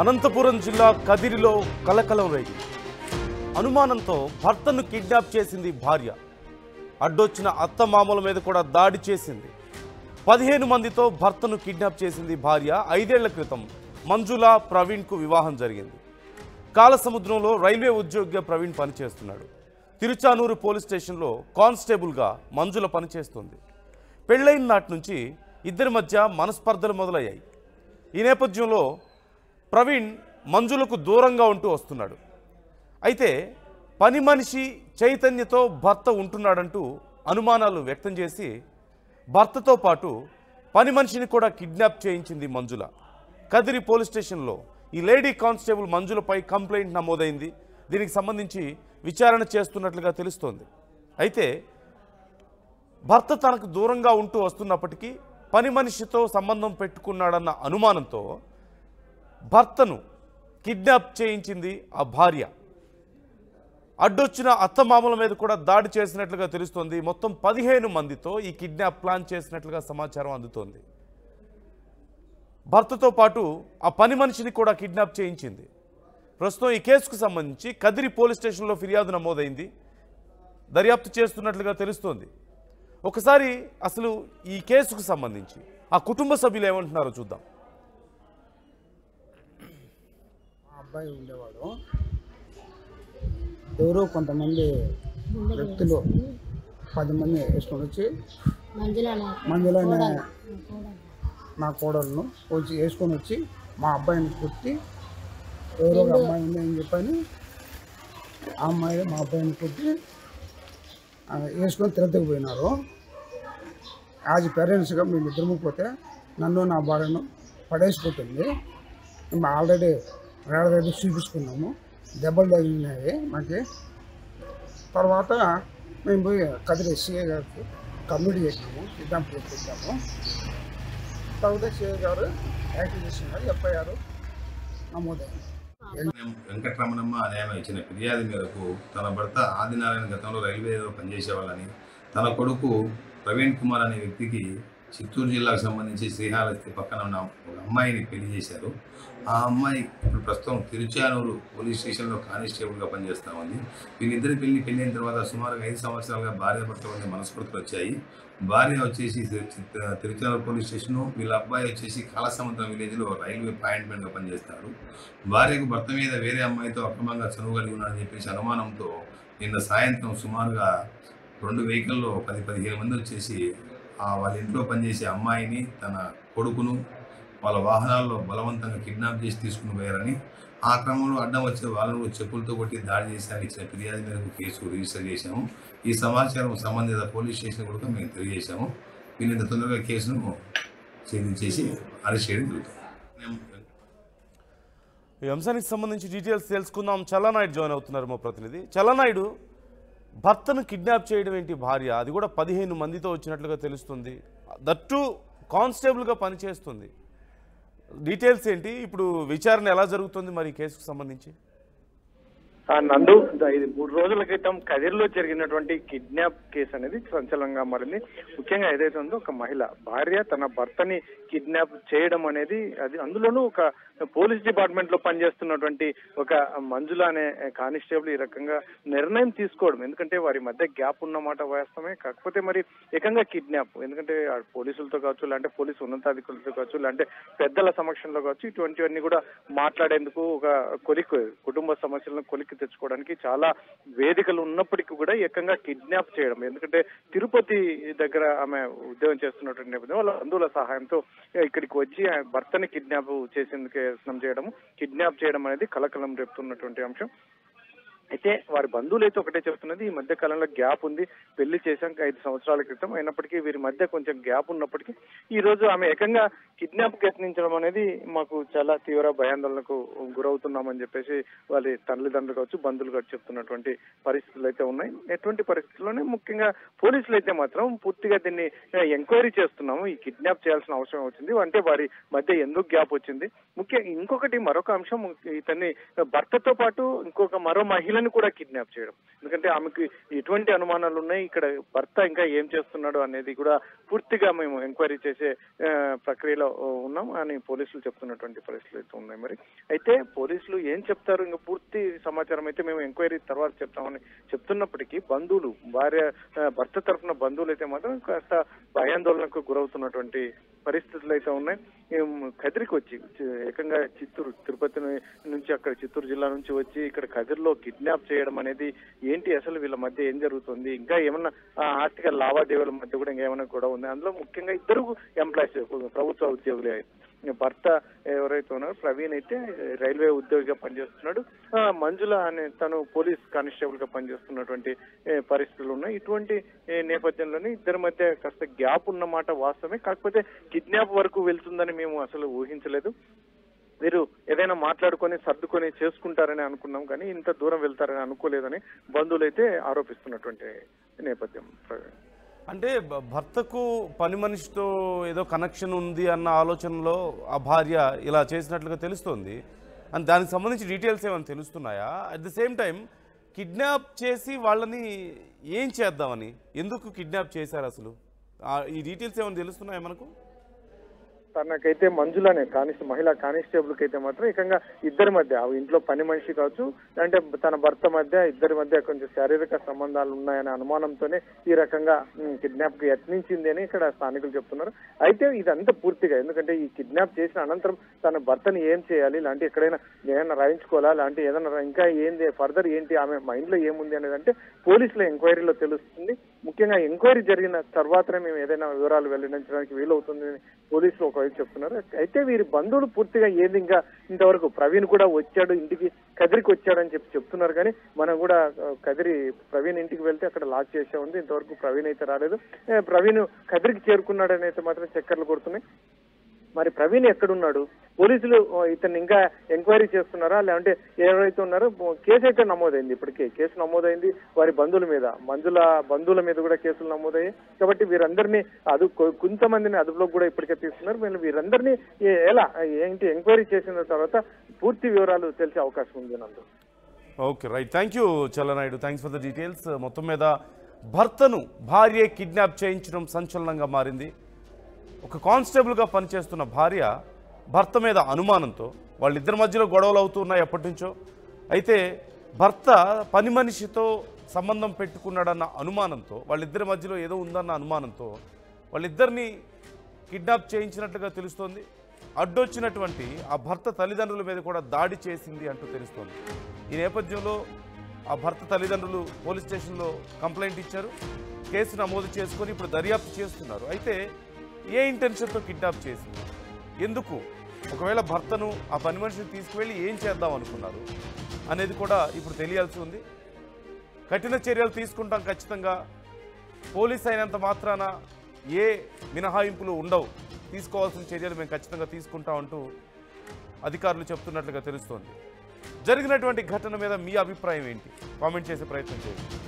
అనంతపురం జిల్లా కదిరిలో కలకలం రేగింది. అనుమానంతో భర్తను కిడ్నాప్ చేసింది భార్య. అడ్డొచ్చిన అత్తమామల మీద కూడా దాడి చేసింది. 15 మందితో భర్తను కిడ్నాప్ చేసింది భార్య. 5 ఏళ్ల క్రితం మంజుల ప్రవీణ్కు వివాహం జరిగింది. కాలసముద్రంలో రైల్వే ఉద్యోగిగా ప్రవీణ్ పనిచేస్తున్నాడు. తిరుచానూరు పోలీస్ స్టేషన్లో కానిస్టేబుల్గా మంజుల పనిచేస్తుంది. పెళ్లైన నాటి నుంచి ఇద్దరి మధ్య మనస్పర్ధలు మొదలయ్యాయి. ఈ నేపథ్యంలో ప్రవీణ్ మంజులకు దూరంగా ఉంటూ వస్తున్నాడు. అయితే పని మనిషి చైతన్యతో భర్త ఉంటున్నాడంటూ అనుమానాలు వ్యక్తం చేసి భర్తతో పాటు పని మనిషిని కూడా కిడ్నాప్ చేయించింది మంజుల. కదిరి పోలీస్ స్టేషన్లో ఈ లేడీ కానిస్టేబుల్ మంజులపై కంప్లైంట్ నమోదైంది. దీనికి సంబంధించి విచారణ చేస్తున్నట్లుగా తెలుస్తోంది. అయితే భర్త తనకు దూరంగా ఉంటూ వస్తున్నప్పటికీ పని మనిషితో సంబంధం పెట్టుకున్నాడన్న అనుమానంతో భర్తను కిడ్నాప్ చేయించింది ఆ భార్య. అడ్డొచ్చిన అత్తమామల మీద కూడా దాడి చేసినట్లుగా తెలుస్తోంది. మొత్తం 15 మందితో ఈ కిడ్నాప్ ప్లాన్ చేసినట్లుగా సమాచారం అందుతోంది. భర్తతో పాటు ఆ పని మనిషిని కూడా కిడ్నాప్ చేయించింది. ప్రస్తుతం ఈ కేసుకు సంబంధించి కదిరి పోలీస్ స్టేషన్లో ఫిర్యాదు నమోదైంది. దర్యాప్తు చేస్తున్నట్లుగా తెలుస్తోంది. ఒకసారి అసలు ఈ కేసుకు సంబంధించి ఆ కుటుంబ సభ్యులు ఏమంటున్నారో చూద్దాం. అబ్బాయి ఉండేవాడు. ఎవరో కొంతమంది వ్యక్తులు 10 మంది వేసుకొని వచ్చి మందులోనే నా కోడలను వచ్చి వేసుకొని వచ్చి మా అబ్బాయిని కుట్టి ఎవరో ఒక అమ్మాయి ఉంది అని చెప్పని ఆ అమ్మాయి మా అబ్బాయిని కుట్టి వేసుకొని తిరగకు పోయినారు. యాజ్ పేరెంట్స్గా మేము ఇద్దరు పోతే నన్ను నా భార్యను పడేసిపోతుంది. మేము ఆల్రెడీ వేరే చూపించుకున్నాము. దెబ్బలు తగిలినాయి మాకు. తర్వాత మేము పోయి కదిరి సిఐ గారికి కమ్యూనిటీ చేసినాము, కిడ్నాప్ చేస్తాము. తర్వాత సిఐ గారు యాక్టివ్ చేసినారు. ఎఫ్ఐఆర్ నమోదైంది. వెంకటరమణమ్మ అనే ఆమె ఇచ్చిన ఫిర్యాదు మేరకు తన భర్త ఆదినారాయణ గతంలో రైల్వేలో పనిచేసేవాళ్ళని, తన కొడుకు ప్రవీణ్ కుమార్ అనే వ్యక్తికి చిత్తూరు జిల్లాకు సంబంధించి శ్రీహాళహస్తి పక్కన ఉన్న ఒక అమ్మాయిని పెళ్లి చేశారు. ఆ అమ్మాయి ఇప్పుడు ప్రస్తుతం తిరుచానూరు పోలీస్ స్టేషన్లో కానిస్టేబుల్గా పనిచేస్తూ ఉంది. వీళ్ళిద్దరి పెళ్ళైన తర్వాత సుమారుగా 5 సంవత్సరాలుగా భార్యాభర్తల మధ్య మనస్పర్ధలు వచ్చాయి. భార్య వచ్చేసి తిరుచానూరు పోలీస్ స్టేషను, వీళ్ళ అబ్బాయి వచ్చేసి కాలసముద్రం విలేజ్లో రైల్వే పాయింట్మెంట్గా పనిచేస్తారు. భార్యకు భర్త మీద వేరే అమ్మాయితో అక్రమంగా చనువు కలిగి ఉన్నాడని చెప్పేసి అనుమానంతో నిన్న సాయంత్రం సుమారుగా 2 వెహికల్లో 10-15 మంది వచ్చేసి వాళ్ళ ఇంట్లో పనిచేసే అమ్మాయిని, తన కొడుకును వాళ్ళ వాహనాల్లో బలవంతంగా కిడ్నాప్ చేసి తీసుకుని పోయారని, ఆ క్రమంలో అడ్డం వచ్చే వాళ్ళను చెప్పులతో కొట్టి దాడి చేశారని ఇచ్చిన ఫిర్యాదు మేరకు కేసు రిజిస్టర్ చేశాము. ఈ సమాచారం సంబంధిత పోలీస్ స్టేషన్ కూడా మేము తెలియజేశాము. వీళ్ళంత తొందరగా కేసును ఛేదించేసి అరెస్ట్ చేయడం జరుగుతుంది. ఈ అంశానికి సంబంధించి డీటెయిల్స్ తెలుసుకుందాం. చల్లనాయుడు జాయిన్ అవుతున్నారు మా ప్రతినిధి. చల్లనాయుడు, భర్తను కిడ్నాప్ చేయడం ఏంటి భార్య? అది కూడా 15 మందితో వచ్చినట్లుగా తెలుస్తుంది. దట్టు కానిస్టేబుల్గా పనిచేస్తుంది. డీటెయిల్స్ ఏంటి? ఇప్పుడు విచారణ ఎలా జరుగుతుంది మరి ఈ కేసుకు సంబంధించి? నందు, ఇది 3 రోజుల క్రితం కదిరిలో జరిగినటువంటి కిడ్నాప్ కేసు అనేది సంచలనంగా మారింది. ముఖ్యంగా ఏదైతే ఉందో ఒక మహిళ భార్య తన భర్తని కిడ్నాప్ చేయడం అనేది, అది అందులోనూ ఒక పోలీస్ డిపార్ట్మెంట్ లో పనిచేస్తున్నటువంటి ఒక మంజుల అనే కానిస్టేబుల్ ఈ రకంగా నిర్ణయం తీసుకోవడం, ఎందుకంటే వారి మధ్య గ్యాప్ ఉన్నమాట వాస్తవమే. కాకపోతే మరి ఏకంగా కిడ్నాప్, ఎందుకంటే పోలీసులతో కావచ్చు, లేదంటే పోలీసు ఉన్నతాధికారులతో కావచ్చు, లేదంటే పెద్దల సమక్షంలో కావచ్చు, ఇటువంటివన్నీ కూడా మాట్లాడేందుకు ఒక కుటుంబ సమస్యలను కొలికి తెచ్చుకోవడానికి చాలా వేదికలు ఉన్నప్పటికీ కూడా ఏకంగా కిడ్నాప్ చేయడం, ఎందుకంటే తిరుపతి దగ్గర ఆమె ఉద్యోగం చేస్తున్నటువంటి నేపథ్యం వాళ్ళ బంధువుల సహాయంతో ఇక్కడికి వచ్చి భర్తని కిడ్నాప్ చేసేందుకు యత్నం చేయడం, కిడ్నాప్ చేయడం అనేది కలకలం రేపుతున్నటువంటి అంశం. అయితే వారి బంధువులు అయితే ఒకటే చెప్తున్నది, ఈ మధ్య కాలంలో గ్యాప్ ఉంది, పెళ్లి చేశాక 5 సంవత్సరాల క్రితం అయినప్పటికీ వీరి మధ్య కొంచెం గ్యాప్ ఉన్నప్పటికీ ఈ రోజు ఆమె ఏకంగా కిడ్నాప్ యత్నించడం అనేది మాకు చాలా తీవ్ర భయాందోళనకు గురవుతున్నామని చెప్పేసి వాళ్ళ తల్లిదండ్రులు కావచ్చు, బంధువులు కావచ్చు చెప్తున్నటువంటి పరిస్థితులు అయితే ఉన్నాయి. ఎటువంటి పరిస్థితుల్లోనే ముఖ్యంగా పోలీసులు అయితే మాత్రం పూర్తిగా దీన్ని ఎంక్వైరీ చేస్తున్నాము, ఈ కిడ్నాప్ చేయాల్సిన అవసరం వచ్చింది అంటే వారి మధ్య ఎందుకు గ్యాప్ వచ్చింది. ముఖ్యంగా ఇంకొకటి మరొక అంశం, ఇతన్ని భర్తతో పాటు మరో మహిళ ఆమెను కూడా కిడ్నాప్ చేయడం. ఎందుకంటే ఆమెకు ఎటువంటి అనుమానాలు ఉన్నాయి, ఇక్కడ భర్త ఇంకా ఏం చేస్తున్నాడు అనేది కూడా పూర్తిగా మేము ఎంక్వైరీ చేసే ప్రక్రియలో ఉన్నాం అని పోలీసులు చెప్తున్నటువంటి పరిస్థితులు అయితే ఉన్నాయి. మరి అయితే పోలీసులు ఏం చెప్తారు, ఇంకా పూర్తి సమాచారం అయితే మేము ఎంక్వైరీ తర్వాత చెప్తామని చెప్తున్నప్పటికీ బంధువులు భర్త తరఫున బంధువులు అయితే మాత్రం కాస్త భయాందోళనకు గురవుతున్నటువంటి పరిస్థితులు అయితే ఉన్నాయి. కదిరికి వచ్చి ఏకంగా తిరుపతి నుంచి అక్కడ చిత్తూరు జిల్లా నుంచి వచ్చి ఇక్కడ కదిరిలో కిడ్నాప్ చేయడం అనేది ఏంటి, అసలు వీళ్ళ మధ్య ఏం జరుగుతుంది, ఇంకా ఏమన్నా ఆర్థిక లావాదేవీల మధ్య కూడా ఇంకా ఏమైనా కూడా ఉంది. అందులో ముఖ్యంగా ఇద్దరు ఎంప్లాయీస్ ప్రభుత్వ ఉద్యోగులే. భర్త ఎవరైతే ఉన్నారో ప్రవీణ్ అయితే రైల్వే ఉద్యోగిగా పనిచేస్తున్నాడు, మంజుల అనే తను పోలీస్ కానిస్టేబుల్ గా పనిచేస్తున్నటువంటి పరిస్థితులు ఉన్నాయి. ఇటువంటి నేపథ్యంలోనే ఇద్దరి మధ్య కాస్త గ్యాప్ ఉన్నమాట వాస్తవమే. కాకపోతే కిడ్నాప్ వరకు వెళ్తుందని మేము అసలు ఊహించలేదు. వీరు ఏదైనా మాట్లాడుకొని సర్దుకొని చేసుకుంటారని అనుకున్నాం, కానీ ఇంత దూరం వెళ్తారని అనుకోలేదని బంధువులు అయితే ఆరోపిస్తున్నటువంటి నేపథ్యం. అంటే భర్తకు పని మనిషితో ఏదో కనెక్షన్ ఉంది అన్న ఆలోచనలో ఆ భార్య ఇలా చేసినట్లుగా తెలుస్తోంది. అండ్ దానికి సంబంధించి డీటెయిల్స్ ఏమైనా తెలుస్తున్నాయా? At the same time kidnap చేసి వాళ్ళని ఏం చేద్దామని, ఎందుకు కిడ్నాప్ చేశారు అసలు, ఈ డీటెయిల్స్ ఏమైనా తెలుస్తున్నాయా మనకు? తనకైతే మంజులనే మహిళా కానిస్టేబుల్ కి అయితే మాత్రం ఏకంగా ఇద్దరి మధ్య ఇంట్లో పని మనిషి కావచ్చు, అంటే తన భర్త మధ్య ఇద్దరి మధ్య కొంచెం శారీరక సంబంధాలు ఉన్నాయనే అనుమానంతోనే ఈ రకంగా కిడ్నాప్ కి యత్నించింది అని ఇక్కడ స్థానికులు చెప్తున్నారు. అయితే ఇదంతా పూర్తిగా ఎందుకంటే ఈ కిడ్నాప్ చేసిన అనంతరం తన భర్తని ఏం చేయాలి, ఇలాంటి ఎక్కడైనా ఏదైనా రాయించుకోవాలా, ఇలాంటి ఏదైనా ఇంకా ఏంది ఫర్దర్ ఏంటి ఆమె మైండ్ లో ఏముంది అనేది అంటే పోలీసుల ఎంక్వైరీలో తెలుస్తుంది. ముఖ్యంగా ఎంక్వైరీ జరిగిన తర్వాతనే మేము ఏదైనా వివరాలు వెల్లడించడానికి వీలవుతుంది పోలీసులు ఒకవైపు చెప్తున్నారు. అయితే వీరి బంధువులు పూర్తిగా ఏది ఇంకా ఇంతవరకు ప్రవీణ్ కూడా వచ్చాడు ఇంటికి కదిరికి వచ్చాడని చెప్తున్నారు, కానీ మనం కూడా ప్రవీణ్ ఇంటికి వెళ్తే అక్కడ లాక్ చేసే ఉంది, ఇంతవరకు ప్రవీణ్ అయితే రాలేదు. ప్రవీణ్ కదిరికి చేరుకున్నాడని అయితే మాత్రం చక్కర్లు కొడుతున్నాయి. మరి ప్రవీణ్ ఎక్కడున్నాడు, పోలీసులు ఇతన్ని ఇంకా ఎంక్వైరీ చేస్తున్నారా, లేదంటే ఎవరైతే ఉన్నారో కేసు అయితే నమోదైంది, ఇప్పటికే కేసు నమోదైంది వారి బంధువుల మీద, మంజుల బంధువుల మీద కూడా కేసులు నమోదయ్యాయి. కాబట్టి వీరందరినీ కొంతమందిని అదుపులోకి కూడా ఇప్పటికే తీసుకున్నారు. వీళ్ళు వీరందరినీ ఎలా ఏంటి ఎంక్వైరీ చేసిన తర్వాత పూర్తి వివరాలు తెలిసే అవకాశం ఉంది Nandu. Okay, right, thank you Challanaidu, thanks for the details. మొత్తం మీద భర్తను భార్య కిడ్నాప్ చేయించడం సంచలనంగా మారింది. ఒక కానిస్టేబుల్గా పనిచేస్తున్న భార్య భర్త మీద అనుమానంతో, వాళ్ళిద్దరి మధ్యలో గొడవలు అవుతున్నాయి ఎప్పటి నుంచో. అయితే భర్త పని మనిషితో సంబంధం పెట్టుకున్నాడన్న అనుమానంతో, వాళ్ళిద్దరి మధ్యలో ఏదో ఉందన్న అనుమానంతో వాళ్ళిద్దరిని కిడ్నాప్ చేయించినట్లుగా తెలుస్తోంది. అడ్డొచ్చినటువంటి ఆ భర్త తల్లిదండ్రుల మీద కూడా దాడి చేసింది అంటూ తెలుస్తోంది. ఈ నేపథ్యంలో ఆ భర్త తల్లిదండ్రులు పోలీస్ స్టేషన్లో కంప్లైంట్ ఇచ్చారు, కేసు నమోదు చేసుకొని ఇప్పుడు దర్యాప్తు చేస్తున్నారు. అయితే ఏ ఇంటెన్షన్తో కిడ్నాప్ చేసింది, ఎందుకు, ఒకవేళ భర్తను ఆ పని మనిషిని తీసుకువెళ్ళి ఏం చేద్దాం అనుకున్నారు అనేది కూడా ఇప్పుడు తెలియాల్సి ఉంది. కఠిన చర్యలు తీసుకుంటాం ఖచ్చితంగా, పోలీస్ అయినంత మాత్రాన ఏ మినహాయింపులు ఉండవు, తీసుకోవాల్సిన చర్యలు మేము ఖచ్చితంగా తీసుకుంటాం అంటూ అధికారులు చెప్తున్నట్లుగా తెలుస్తోంది. జరిగినటువంటి ఘటన మీద మీ అభిప్రాయం ఏంటి, కామెంట్ చేసే ప్రయత్నం చేయండి.